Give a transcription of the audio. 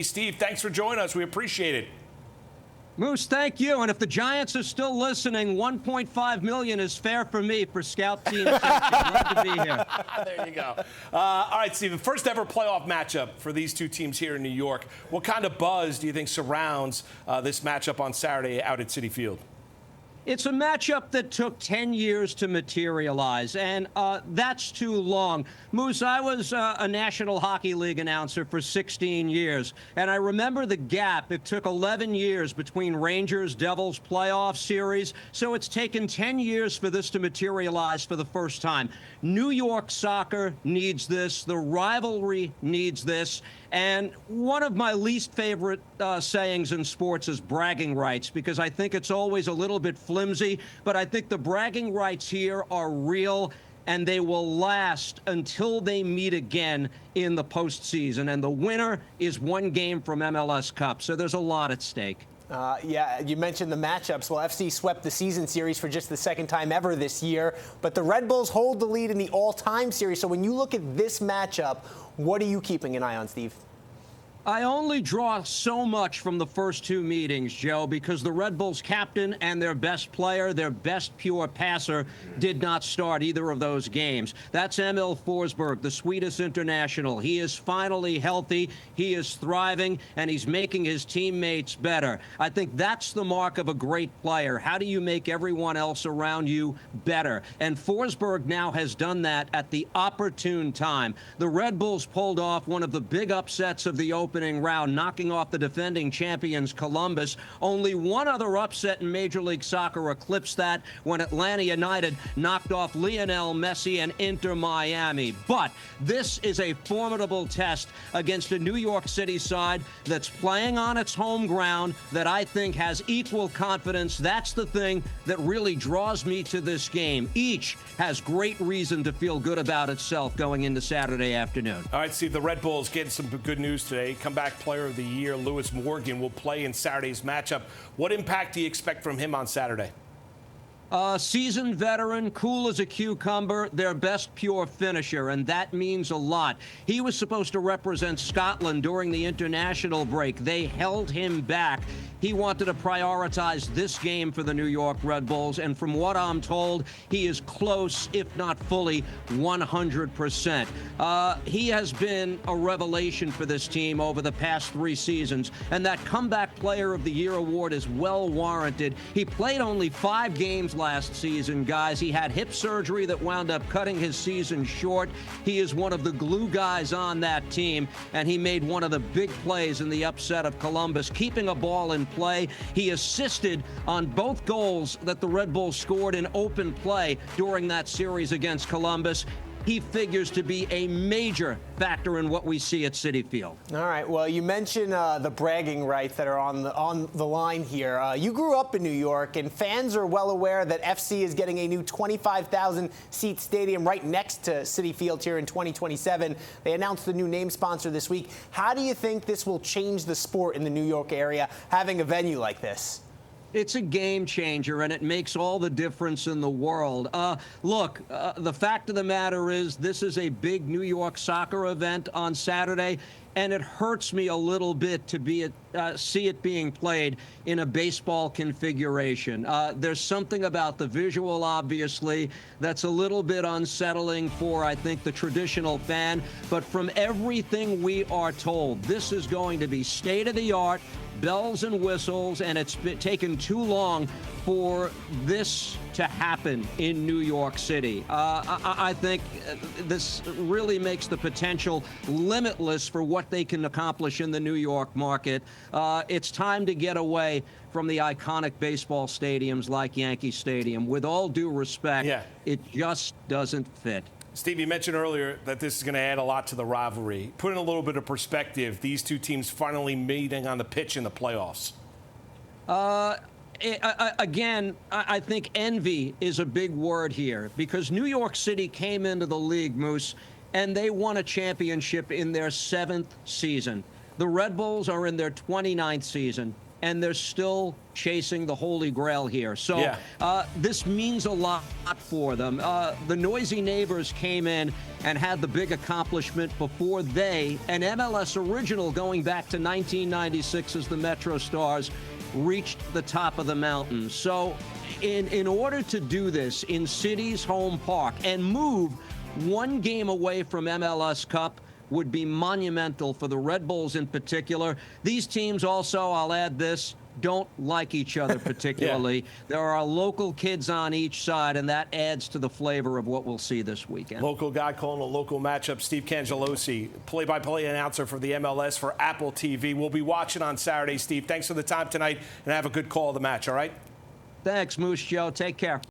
Steve, thanks for joining us. We appreciate it. Moose, thank you. And if the Giants are still listening, $1.5 million is fair for me for scout team safety. Glad to be here. There you go. All right, Steve, the first ever playoff matchup for these two teams here in New York. What kind of buzz do you think surrounds this matchup on Saturday out at Citi Field? It's a matchup that took 10 years to materialize, and that's too long. Moose, I was a National Hockey League announcer for 16 years, and I remember the gap. It took 11 years between Rangers-Devils playoff series, so it's taken 10 years for this to materialize for the first time. New York soccer needs this. The rivalry needs this. And one of my least favorite sayings in sports is bragging rights, because I think it's always a little bit flimsy, but I think the bragging rights here are real, and they will last until they meet again in the postseason. And the winner is one game from MLS Cup, so there's a lot at stake. Yeah, you mentioned the matchups. Well, FC swept the season series for just the second time ever this year, but the Red Bulls hold the lead in the all-time series. So when you look at this matchup, what are you keeping an eye on, Steve? I only draw so much from the first two meetings, Joe, because the Red Bulls captain and their best player, their best pure passer, did not start either of those games. That's Emil Forsberg, the Swedish international. He is finally healthy, he is thriving, and he's making his teammates better. I think that's the mark of a great player. How do you make everyone else around you better? And Forsberg now has done that at the opportune time. The Red Bulls pulled off one of the big upsets of the opening round, knocking off the defending champions Columbus. Only one other upset in Major League Soccer eclipsed that, when Atlanta United knocked off Lionel Messi and Inter Miami. But this is a formidable test against a New York City side that's playing on its home ground, that I think has equal confidence. That's the thing that really draws me to this game. Each has great reason to feel good about itself going into Saturday afternoon. All right, Steve, the Red Bulls getting some good news today. Comeback player of the year, Lewis Morgan, will play in Saturday's matchup. What impact do you expect from him on Saturday? Seasoned veteran, cool as a cucumber, their best pure finisher, and that means a lot. He was supposed to represent Scotland during the international break. They held him back. He wanted to prioritize this game for the New York Red Bulls, and from what I'm told, he is close, if not fully, 100%. He has been a revelation for this team over the past 3 seasons, and that Comeback Player of the Year award is well warranted. He played only 5 games last season, guys. He had hip surgery that wound up cutting his season short. He is one of the glue guys on that team, and he made one of the big plays in the upset of Columbus, keeping a ball in play. He assisted on both goals that the Red Bulls scored in open play during that series against Columbus. He figures to be a major factor in what we see at Citi Field. All right. Well, you mentioned the bragging rights that are on the line here. You grew up in New York, and fans are well aware that FC is getting a new 25,000-seat stadium right next to Citi Field here in 2027. They announced the new name sponsor this week. How do you think this will change the sport in the New York area, having a venue like this? It's a game changer, and it makes all the difference in the world. Look, the fact of the matter is this is a big New York soccer event on Saturday, and it hurts me a little bit to see it being played in a baseball configuration. There's something about the visual, obviously, that's a little bit unsettling for, I think, the traditional fan. But from everything we are told, this is going to be state-of-the-art, bells and whistles, and it's been taken too long for this to happen in New York City. I think this really makes the potential limitless for what they can accomplish in the New York market. It's time to get away from the iconic baseball stadiums like Yankee Stadium. With all due respect, it just doesn't fit. Steve, you mentioned earlier that this is going to add a lot to the rivalry. Put in a little bit of perspective, these two teams finally meeting on the pitch in the playoffs. Again, I think envy is a big word here, because New York City came into the league, Moose, and they won a championship in their 7th season. The Red Bulls are in their 29th season. and they're still chasing the Holy Grail here. So this means a lot for them. The noisy neighbors came in and had the big accomplishment before they, an MLS original going back to 1996 as the Metro Stars, reached the top of the mountain. So in order to do this in City's home park and move one game away from MLS Cup would be monumental for the Red Bulls in particular. These teams also, I'll add this, don't like each other particularly. There are local kids on each side, and that adds to the flavor of what we'll see this weekend. Local guy calling a local matchup, Steve Cangialosi, play-by-play announcer for the MLS for Apple TV. We'll be watching on Saturday, Steve. Thanks for the time tonight, and have a good call of the match, all right? Thanks, Moose Joe. Take care.